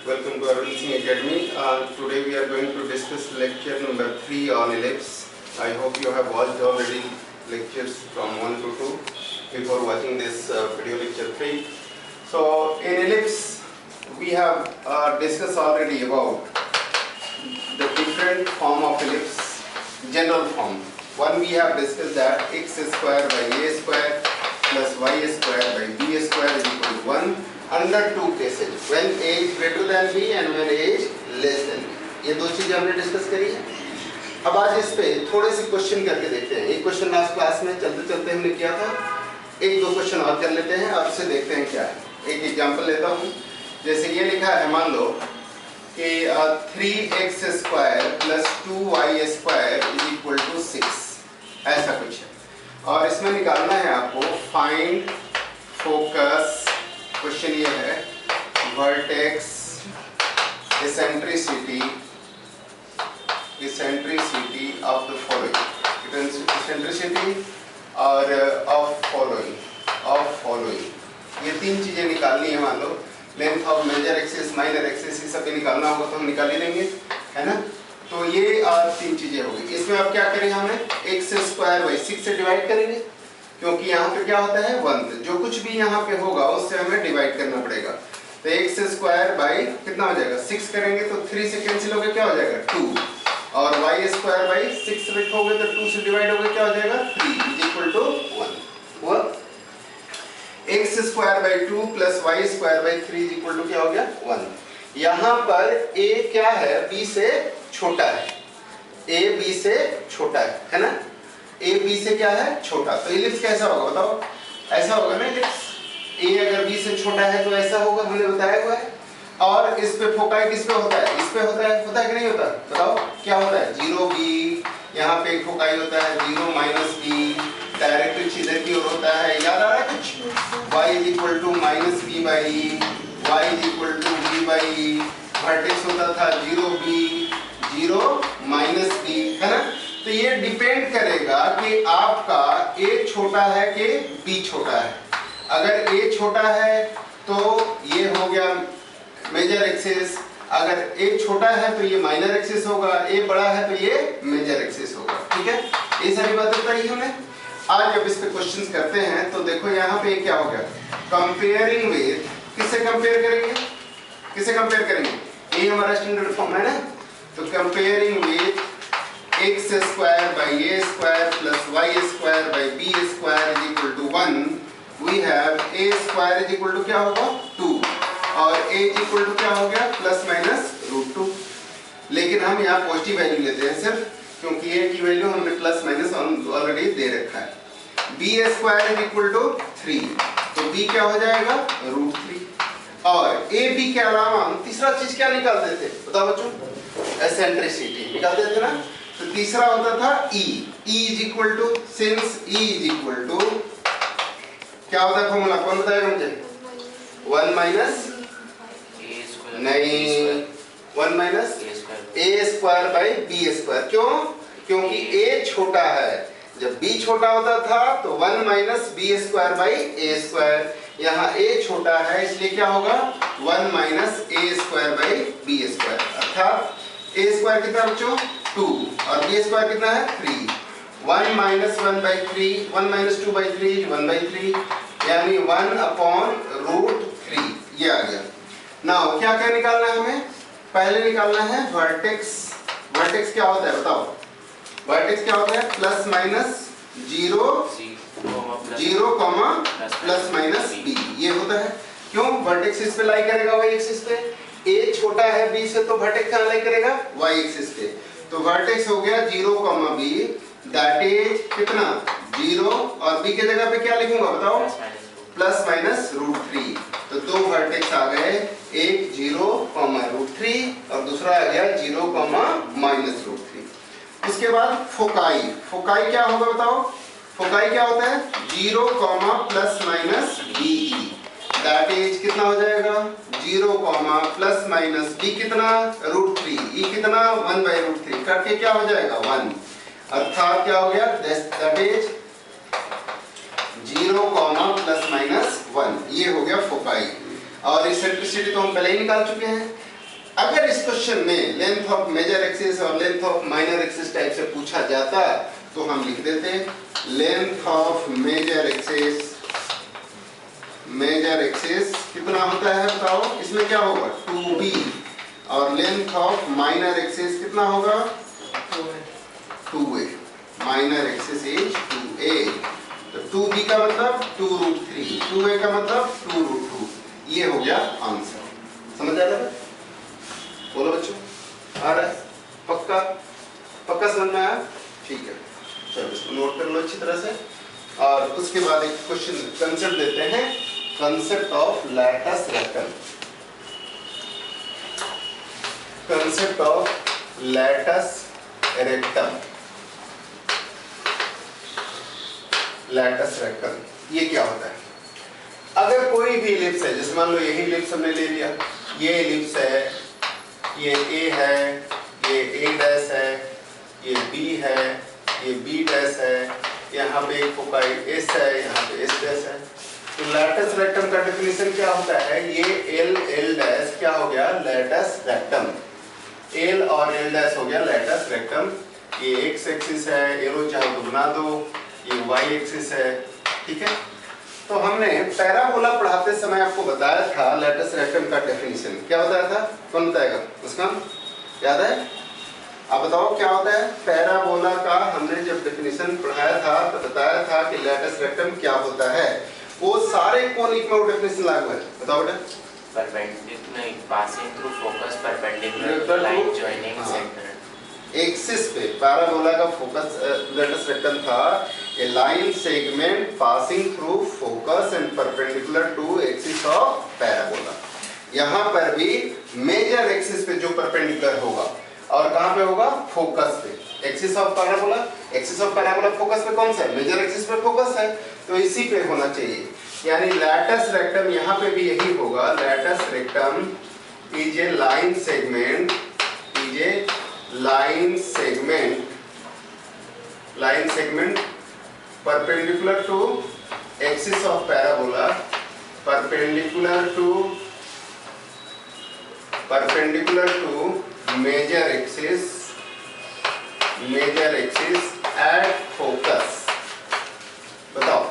Welcome to Arvind Singh Academy. Today we are going to discuss lecture number 3 on ellipse. I hope you have watched already lectures from 1 to 2 before watching this video lecture 3. So in ellipse we have discussed already about the different form of ellipse, general form. One we have discussed that x square by a square plus y square by b square is equal to 1 under two cases, when a is greater than b and when a is less than b. ये दो चीजें हमने discuss करी है. अब आज इस पे थोड़े से क्वेश्चन करके देखते हैं. एक क्वेश्चन लास्ट क्लास में चलते चलते हमने किया था, एक दो क्वेश्चन और कर लेते हैं और उससे देखते हैं क्या है. एक एग्जांपल लेता हूँ. जैसे ये लिखा है, मान लो कि 3x square plus 2y square is equal to 6, ऐसा कुछ है. और इसमें निकालना है आपको फाइंड फोकस. क्वेश्चन ये है vertex eccentricity of the following, eccentricity और ऑफ फॉलोइंग ये तीन चीजें निकालनी है. मान लो length of major axis, minor axis, ये सब निकालना होगा तो हम निकाल ही देंगे, है ना. तो ये तीन चीजें होगी. इसमें अब क्या करेंगे, हमें x स्क्वायर बाई 6 से डिवाइड करेंगे, क्योंकि यहाँ पे क्या होता है 1. जो कुछ भी यहाँ पे होगा उससे हमें डिवाइड करना पड़ेगा. तो x स्क्वायर बाई कितना हो जाएगा 6 करेंगे तो 3 से कैंसिल हो गया, क्या हो जाएगा 2. और y स्क्वायर बाई 6 लिखोगे तो 2 से डिवाइड हो गया, क्या हो जाएगा 3 इज इक्वल टू 1. हुआ. x स्क्वायर बाई 2 प्लस y square by 3 is equal to क्या हो गया 1. यहाँ पर a क्या है, b से छोटा है. a b से छोटा है ना. a b से क्या है, छोटा. तो इलिप्स कैसा होगा बताओ. ऐसा होगा ना इलिप्स. a अगर b से छोटा है तो ऐसा होगा, हमने बताया हुआ है. और इस पे फोकाई किस पे होता है, इस पे होता है कि नहीं होता, बताओ क्या होता है 0 b. यहाँ पे फोकाई होता है 0 माइनस b. डायरेक्ट इधर की ओर होता है, याद आ रहा है कुछ. y is equal to minus b by e, y is equal to b by e. Vertex होता था 0 माइनस b, है ना. तो ये डिपेंड करेगा कि आपका a छोटा है कि b छोटा है. अगर a छोटा है तो ये हो गया मेजर एक्सिस, अगर a छोटा है तो ये माइनर एक्सिस होगा, a बड़ा है तो ये मेजर एक्सिस होगा. ठीक है, ये सारी बातें बताई हमने. आज जब इस पे क्वेश्चंस करते हैं तो देखो यहाँ पे क्या हो गया, कंपेयरिंग विद. किससे कंपेयर करेंगे, ये हमारा स्टैंडर्ड फॉर्म है ना. तो comparing with x square by a square plus y square by b square is equal to 1, we have a square is equal to क्या होगा 2 और a इज इक्वल टू क्या हो गया प्लस माइनस √2. लेकिन हम यहाँ पॉजिटिव वैल्यू लेते हैं सिर्फ, क्योंकि a की वैल्यू हमने प्लस माइनस ऑलरेडी दे रखा है. b square is equal to 3, तो b क्या हो जाएगा √3. और a b के अलावा हम तीसरा चीज क्या निकालते थे, बताओ बच्चों, एसेंट्रिसिटी निकालते थे ना. तो तीसरा होता था E is equal to, since E is equal to क्या होता है फॉर्मूला, कौन बताएगा मुझे. 1 माइनस नहीं 1 minus a square by b square. क्यों, क्योंकि a छोटा है. जब b छोटा होता था तो 1 minus b square by a square. यहाँ a छोटा है इसलिए क्या होगा 1 minus a square by b square. अर्थात a स्क्वायर कितना बच्चों 2 और b स्क्वायर कितना है 3. 1 minus 1 by 3, 1 minus 2 by 3 1 by 3, यानी 1 अपॉन √3 ये आ गया. नाउ क्या क्या निकालना है हमें, पहले निकालना है वर्टेक्स. वर्टेक्स क्या होता है बताओ, वर्टेक्स क्या होता है plus minus 0 plus minus b ये होता है. क्यों, वर्टेक्स इस पे लाई करेगा y एक्सिस पे. a छोटा है b से तो वर्टेक्स कहाँ लाई करेगा y एक्सिस पे. तो वर्टेक्स हो गया 0, b, दैट इज कितना 0 और b के जगह पे क्या लिखूंगा बताओ प्लस माइनस √3. तो दो वर्टेक्स आ गए, एक 0, √3 और दूसरा आ गया 0, माइनस √3. उसके बाद फोकाई क्या होगा बताओ. फोकाई क्या होता है 0, plus minus b, that is कितना हो जाएगा 0, प्लस माइनस b कितना √3, e कितना 1 बाई √3 करके क्या हो जाएगा 1. अर्थात क्या हो गया दैट इज 0, प्लस माइनस 1 ये हो गया फोकाई. और इसेंट्रिसिटी तो हम पहले ही निकाल चुके हैं. अगर इस क्वेश्चन में लेंथ ऑफ मेजर एक्सिस और length of minor axis type से पूछा जाता तो हम लिख देते लेंथ ऑफ मेजर एक्सिस कितना होता है बताओ, इसमें क्या होगा 2b, और लेंथ ऑफ माइनर एक्सिस कितना होगा 2a, minor axis is 2a। तो 2b का मतलब 2√3, 2a का मतलब 2√2। ये हो गया आंसर। समझ आ रहा है? बोलो बच्चों, आ रहा है? पक्का पक्का समझ में आया? ठीक है, चलो इसको नोट कर लो अच्छी तरह से। और उसके बाद एक क्वेश्चन कंसेप्ट देते हैं, concept of latus rectum. Concept of latus rectum, latus rectum ये क्या होता है? अगर कोई भी एलिप्स है, जैसे मान लो यही एलिप्स हमने ले लिया, ये एलिप्स है, ये A है, ये A डैश है, ये B है, ये B डैश है, यहाँ पे एक फोकाई S है, यहाँ पे S डैश है। तो लैटस रेक्टम का डेफिनेशन क्या होता है? ये L डैश क्या हो गया? Latus rectum. L और L डैश हो गया लैटस रेक्टम। ये X एक्सिस है, एरो चाहे तो बना दो, ये Y एक्सिस है, ठीक है। तो हमने पैराबोला पढ़ाते समय आपको बताया था लैटस रेक्टम का डेफिनेशन। क्या बताया था? कौन बताएगा? उसका याद है? आप बताओ क्या होता है? पैराबोला का हमने जब डेफिनेशन पढ़ाया था तो बताया था कि लैटस रेक्टम क्या होता है। वो सारे कोनिक में वो डेफिनेशन लागू है। बताओ बेटा। Perpendicular passing through focus perpendicular line joining centre. Axis पे पैराबोला का फोकस लैटस रेक्टम था, a line segment passing through focus and perpendicular to axis of parabola। यहाँ पर भी मेजर एक्सिस पे जो परपेंडिकुलर होगा, और कहाँ पे होगा? फोकस पे। Axis of parabola, axis of parabola focus पे कौन सा है? मेजर एक्सिस पे फोकस है, तो इसी पे होना चाहिए। यानी लैटस रेक्टम यहाँ पे भी यही होगा। Latus rectum is a line segment, is a line segment perpendicular to axis of parabola, perpendicular to major axis at focus। बताओ,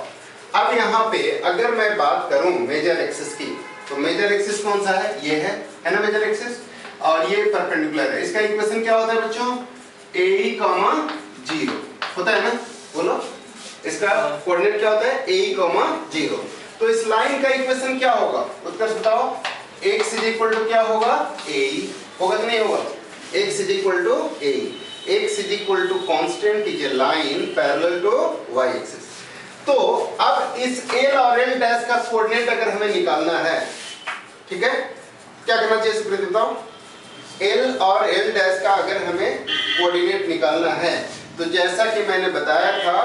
अब यहाँ पे अगर मैं बात करूं मेजर एक्सिस की, तो मेजर एक्सिस कौन सा है? ये है ना मेजर एक्सिस, और ये परपेंडिकुलर है। इसका इक्वेशन क्या होता है बच्चों? AE, 0 होता है ना? बोलो, इसका कोऑर्डिनेट क्या होता है? AE, 0। तो इस लाइन का इक्वेशन क्या होगा? उत्तर बताओ। x इज इक्वल टू क्या होगा? AE होगा कि नहीं होगा? x is equal to AE। x is equal to constant is a line parallel to y axis. तो अब इस L और L डैश का कोऑर्डिनेट अगर हमें निकालना है, ठीक है, क्या करना चाहिए सुप्रीत बताओ? L और L डैश का अगर हमें कोऑर्डिनेट निकालना है, तो जैसा कि मैंने बताया था,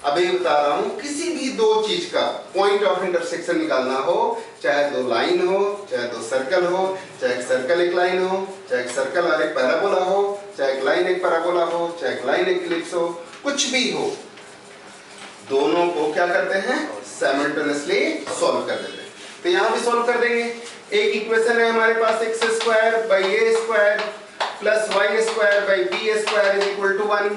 अभी बता रहा हूं, किसी भी दो चीज का पॉइंट ऑफ इंटरसेक्शन निकालना हो, चाहे दो लाइन हो, चाहे दो सर्कल हो, चाहे एक सर्कल एक लाइन हो, चाहे एक सर्कल और एक पैराबोला हो, चाहे एक लाइन एक पैराबोला हो, चाहे एक लाइन एक एलिप्स हो, कुछ भी हो, दोनों को क्या करते हैं? साइमल्टेनियसली सॉल्व कर देते हैं। तो यहां भी सॉल्व कर देंगे। एक इक्वेशन है हमारे पास x² / a² + y² / b² is equal to 1,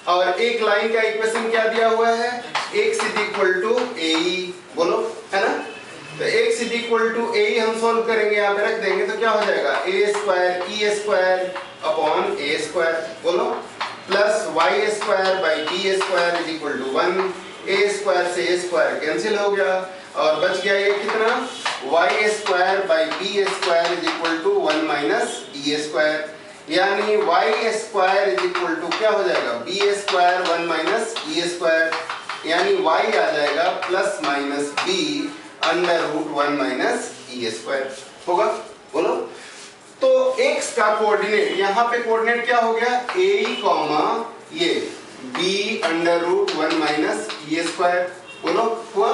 और एक लाइन का इक्वेशन क्या दिया हुआ है? x is equal to AE। बोलो, है ना? तो x is equal to AE हम सॉल्व करेंगे, यहाँ पे रख देंगे, तो क्या हो जाएगा? a² e² upon a²। बोलो, plus y² / b² is equal to 1। a² से a² कैंसिल हो गया, और बच गया ये कितना? y² / b² is equal to 1 - e²। यानी y² इज इक्वल टू क्या हो जाएगा? b² 1 - e², यानी y आ जाएगा प्लस माइनस b √1 - e² होगा। बोलो, तो x का कोऑर्डिनेट, यहाँ पे कोऑर्डिनेट क्या हो गया? AE, ये b √1 - e²। बोलो, हुआ?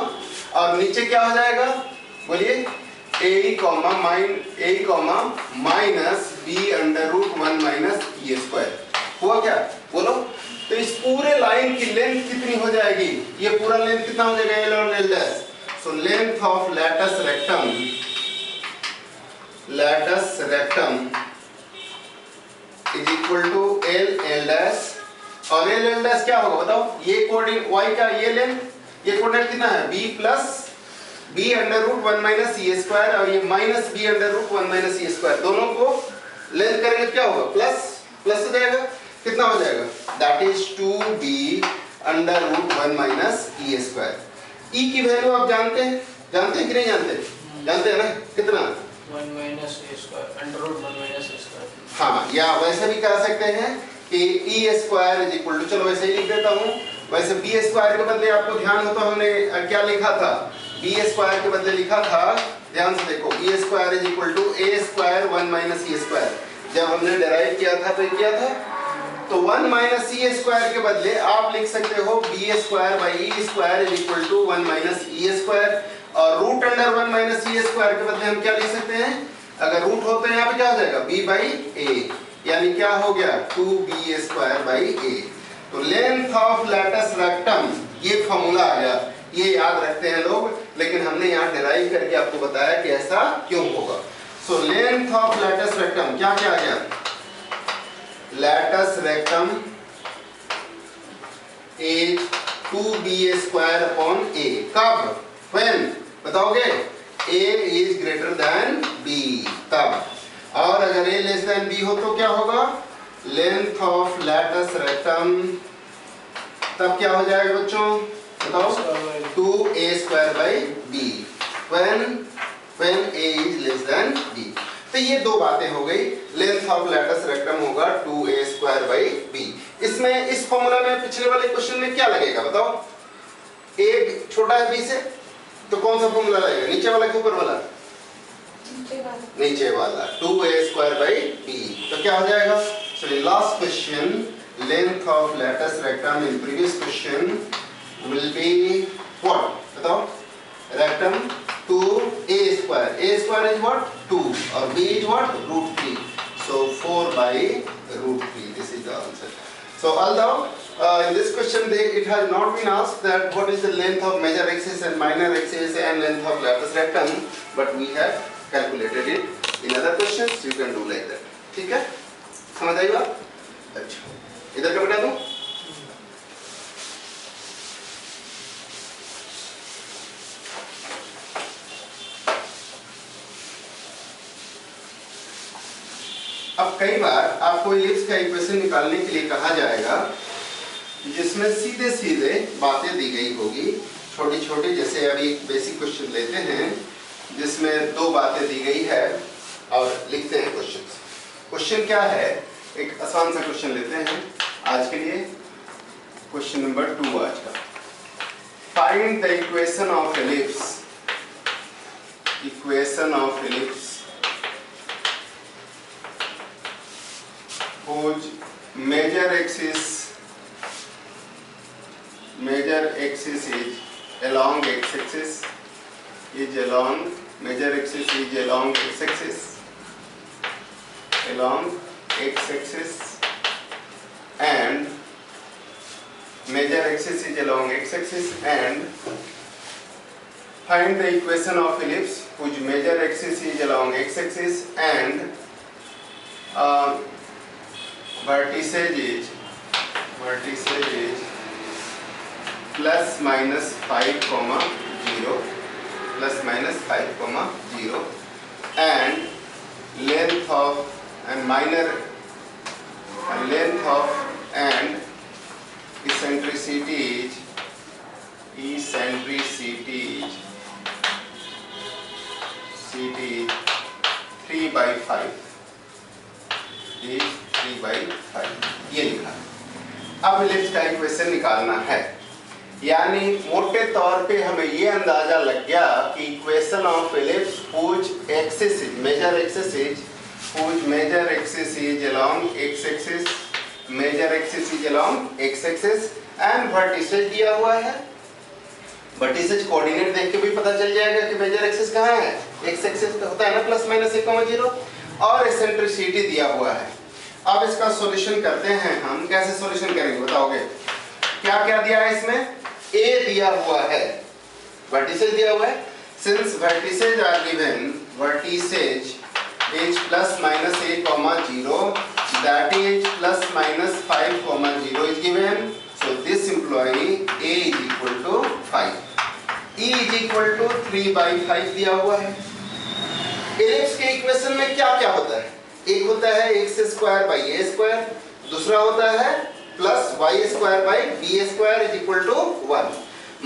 और नीचे क्या हो जाएगा? बोलिए, AE, माइनस b √1 - e²। हुआ क्या? बोलो। तो इस पूरे लाइन की लेंथ कितनी हो जाएगी? ये पूरा लेंथ कितना हो जाएगा? L और L dash. So length of latus rectum is equal to L L dash, और एल एल डैश क्या होगा बताओ, ये कोऑर्डिनेट y का ये लेंथ, ये कोऑर्डिनेट कितना है b plus b under root 1 minus C square, और ये minus b under root 1 minus C square, दोनों को लेंथ करेंगे क्या होगा, प्लस प्लस हो जाएगा, कितना हो जाएगा, that is 2b under root 1 minus e square. e की वैल्यू आप जानते हैं कि नहीं जानते, जानते हैं ना, कितना 1 minus a square under root 1 minus a square. हाँ, या वैसे भी कह सकते हैं कि e square is equal to, चलो वैसे ही लिख देता हूँ, वैसे b स्क्वायर के बदले आपको ध्यान हो तो हमने क्या लिखा था, b स्क्वायर के बदले लिखा था, ध्यान से देखो, b square is equal to a square 1 minus e square, जब हमने डेराइव किया था तो किया था, तो 1 माइनस सी स्क्वायर के बदले आप लिख सकते हो b square by e square is equal to 1 minus e square, और root under 1 minus e square के बदले हम क्या लिख सकते हैं, अगर रूट होते हैं यहाँ पे क्या हो जाएगा b बाई ए, यानी क्या हो गया 2b स्क्वायर बाई ए। तो लेंथ ऑफ लैटिस रेक्टम, ये फॉर्मूला आ गया, ये याद रखते हैं लोग, लेकिन हमने यहाँ डिराइव करके आपको बताया कि ऐसा क्यों होगा। सो लेंथ ऑफ लैटिस रेक्टम क्या क्या आ गया, lattice rectum is 2b square upon a, कब, when बताओगे, a is greater than b, तब, और अगर a less than b हो तो क्या होगा, लेंथ ऑफ लैटिस रेक्टम तब क्या हो जाएगा बच्चों बताओ, 2a square by b, when a is less than b। तो ये दो बातें हो गई, लेंथ ऑफ लैटिस रेक्टम होगा 2a स्क्वायर बाई b। इसमें इस फॉर्मूला में पिछले वाले क्वेश्चन में क्या लगेगा बताओ, a छोटा है b से, तो कौन सा फॉर्मूला लगेगा, नीचे वाला कि ऊपर वाला, नीचे वाला 2a स्क्वायर बाई b। तो क्या हो जाएगा, so in last question length of latus rectum in previous question will be what बताओ, rectum 2a square, a square is what 2, और b is what root 3, so 4 by root 3, this is the answer। So although in this question it has not been asked that what is the length of major axis and minor axis and length of latus rectum, but we have calculated it in other questions, you can do like that, ठीक है, समझ आई बात, अच्छा इधर का बता दूं, अब कई बार आपको इलिप्स का इक्वेशन निकालने के लिए कहा जाएगा जिसमें सीधे सीधे बातें दी गई होगी, छोटी छोटी, जैसे अभी एक बेसिक क्वेश्चन लेते हैं जिसमें दो बातें दी गई है और लिखते हैं क्वेश्चन। क्वेश्चन क्या है, एक आसान सा क्वेश्चन लेते हैं आज के लिए, क्वेश्चन नंबर 2 आज का, find the equation of ellipse, equation of ellipse whose major axis is along x-axis, is along, major axis is along x-axis, along x-axis, and major axis is along x-axis, and find the equation of ellipse whose major axis is along x-axis and vertices is plus minus 5 comma 0, plus minus 5 comma 0, and length of and minor length of and eccentricity is 3 by 5 is 3 by 5, ये लिखा। अब ellipse का equation निकालना है, यानी मोटे तौर पे हमें ये अंदाजा लग गया कि equation of ellipse whose axis is major axis is whose major axis is along x axis, major axis is along x axis and vertices दिया हुआ है, वर्टिसेज कोऑर्डिनेट देख के भी पता चल जाएगा कि मेजर एक्सिस कहाँ है, x एक्सिस पे होता है ना प्लस माइनस 1,0, और एसेंट्रिसिटी दिया हुआ है। अब इसका सॉल्यूशन करते हैं हम, कैसे सॉल्यूशन करेंगे बताओगे, क्या क्या दिया है इसमें, a दिया हुआ है, वर्टिसेज दिया हुआ है, since vertices are given, vertices is plus minus 1,0, that is plus minus 5 comma 0 is given. So this employee A is equal to 5. E is equal to 3 by 5 दिया हुआ है. एलिप्स के इक्वेशन में क्या क्या होता है? एक होता है x square by a square, दूसरा होता है plus y square by b square is equal to 1.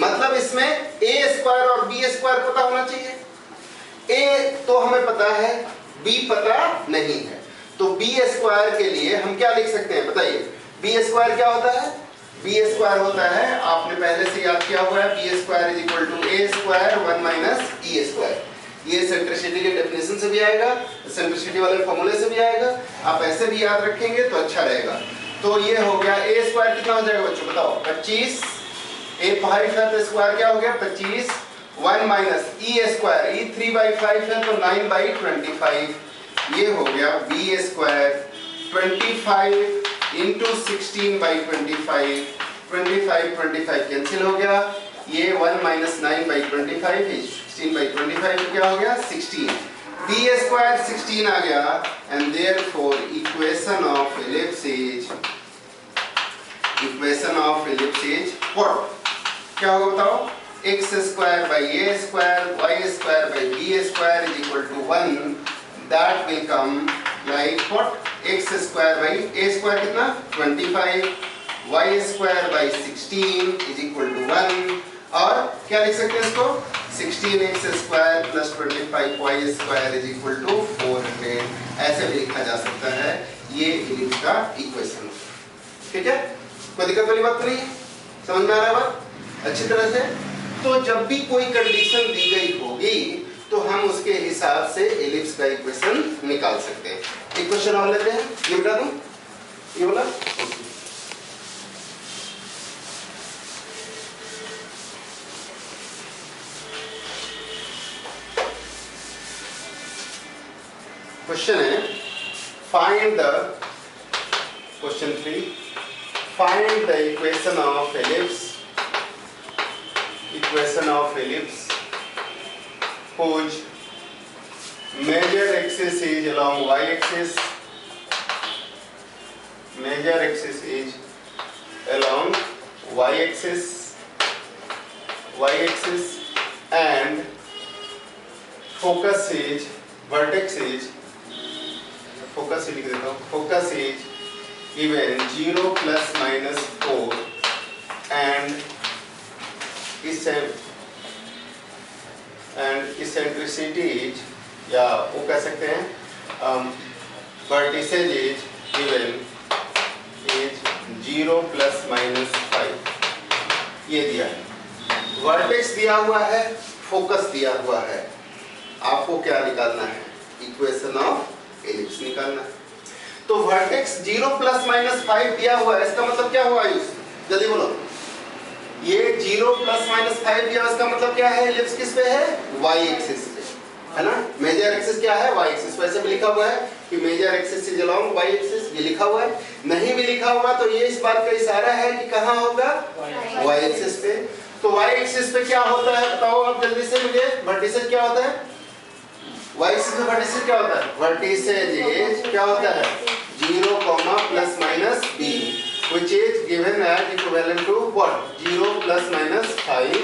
मतलब इसमें a स्क्वायर और b स्क्वायर पता होना चाहिए. a तो हमें पता है, b पता नहीं है. तो b स्क्वायर के लिए हम क्या लिख सकते हैं बताइए? b स्क्वायर क्या होता है? b स्क्वायर होता है, आपने पहले से याद किया हुआ है, b square is equal to a square 1 minus e square. ये सेंट्रिसिटी के डेफिनेशन से भी आएगा, सेंट्रिसिटी वाले फॉर्मूले से भी आएगा. आप ऐसे भी याद रखेंगे तो अच्छा रहेगा. तो ये हो गया a स्क्वायर कितना हो जाएगा बच्चों बताओ? 25. a 5 है तो स्क्वायर क्या हो गया? 25. 1 minus e square, e 3 by 5 है तो 9 बाई 25. ये हो गया b square 25 into 16 by 25. 25 cancel हो गया. ये 1 माइनस 9 बाई 25 है 16 बाई 25 तो क्या हो गया? 16. b स्क्वायर 16 आ गया. And therefore equation of ellipse is what? क्या होगा बताओ? x square by a square y square by b square is equal to 1. That will come like what? x square by a square कितना? 25. y square by 16 is equal to 1. और क्या लिख सकते हैं इसको? 16x square plus 25y square is equal to 400. ऐसे भी लिखा जा सकता है. ये एलिप्स का इक्वेशन. ठीक है, कोई दिक्कत वाली बात तो नहीं है? समझ में आ रहा है बात अच्छी तरह से? तो जब भी कोई कंडीशन दी गई होगी तो हम उसके हिसाब से एलिप्स का इक्वेशन निकाल सकते हैं. एक क्वेश्चन और लेते हैं. ये बता दूं, ये बोला क्वेश्चन है find the question 3 find the equation of ellipse whose major axis is along y axis and focus is given 0 plus minus 4 and eccentricity is, या वो कह सकते हैं vertices is given is 0 plus minus 5. ये दिया है, vertex दिया हुआ है, फोकस दिया हुआ है. आपको क्या निकालना है? इक्वेशन ऑफ एलिप्स निकालना है. तो वर्टेक्स 0 प्लस माइनस 5 दिया हुआ है, इसका मतलब क्या हुआ आयुष? जल्दी बोलो. ये 0 प्लस माइनस 5 दिया, इसका मतलब क्या है? एलिप्स किस पे है? y एक्सिस पे है ना. मेजर एक्सिस क्या है? y axis. वैसे भी लिखा हुआ है कि major axis is along y axis. ये लिखा हुआ है. नहीं भी लिखा हुआ तो ये इस बात का इशारा है कि कहां होगा? y एक्सिस पे. तो y एक्सिस पे क्या होता है बताओ आप जल्दी से मुझे. वर्टिसेस क्या होता है? y एक्सिस पे वर्टिसेस क्या होता है? वर्टिसेस क्या होता है? 0 plus minus b which is given as equivalent to what? 0 plus minus 5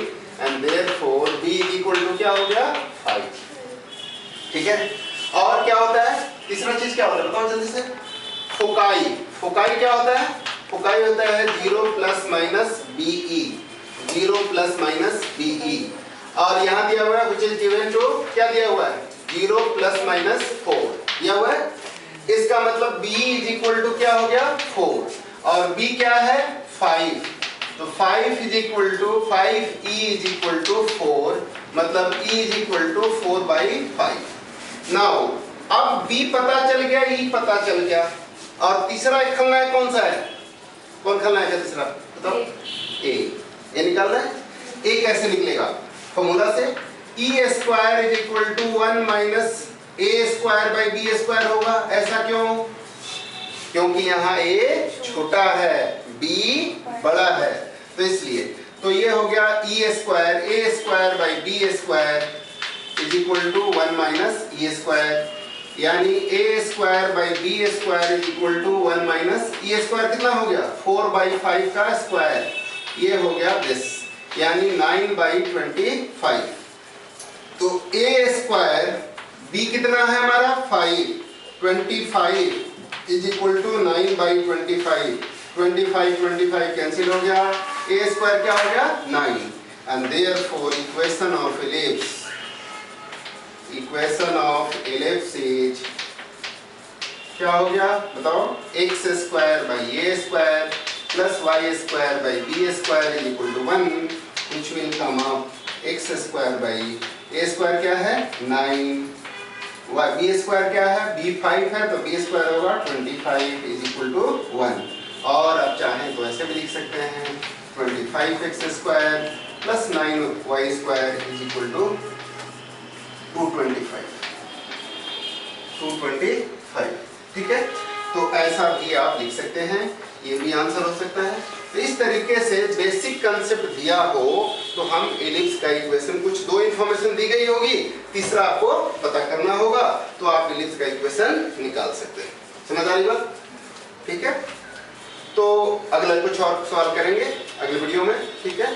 and therefore b is equal to क्या हो गया? 5. ठीक है. और क्या होता है? तीसरा चीज क्या होता है बताओ जल्दी से. फोकाई क्या होता है? फोकाई होता है 0 plus minus be. 0 plus minus be. और यहाँ दिया हुआ है which is given to, क्या दिया हुआ है? 0 plus minus 4 दिया हुआ है. इसका मतलब b is equal to क्या हो गया? 4. और b क्या है? 5. तो 5 is equal to 5 e is equal to 4. मतलब e is equal to 4 by 5. Now अब b पता चल गया, e पता चल गया. और तीसरा एक खलना है, कौन सा है? कौन खलना है तीसरा बताओ? a. ये निकालना है. a कैसे निकलेगा? फॉर्मूला से e square is equal to 1 minus a square by b square होगा. ऐसा क्यों? क्योंकि यहाँ a छोटा है, b बड़ा है, तो इसलिए. तो ये हो गया e square a square by b square is equal to 1 minus e square. यानी a square by b square is equal to 1 minus e square कितना हो गया 4/5 का स्क्वायर, ये हो गया दिस, यानी 9/25। तो a स्क्वायर b कितना है हमारा 5, 25 इज इक्वल टू 9/25। 25 कैंसिल हो गया, a स्क्वायर क्या हो गया 9, and therefore equation of ellipse is क्या हो गया बताओ, x square by a square plus y square by b square is equal to 1, which will come up x square by a square क्या है 9, b square क्या है b 5 है, तो b स्क्वायर होगा 25 इज इक्वल टू 1। और आप चाहें तो ऐसे भी लिख सकते हैं 25x square plus 9y square is equal to 225, ठीक है। तो ऐसा भी आप लिख सकते हैं, ये भी आंसर हो सकता है। तो इस तरीके से बेसिक कंसेप्ट दिया हो तो हम एलिप्स का इक्वेशन, कुछ दो इंफॉर्मेशन दी गई होगी, तीसरा आपको पता करना होगा, तो आप एलिप्स का इक्वेशन निकाल सकते हैं। समझ आ रही बात, ठीक है। तो अगला कुछ और सवाल करेंगे अगले वीडियो में, ठीक है।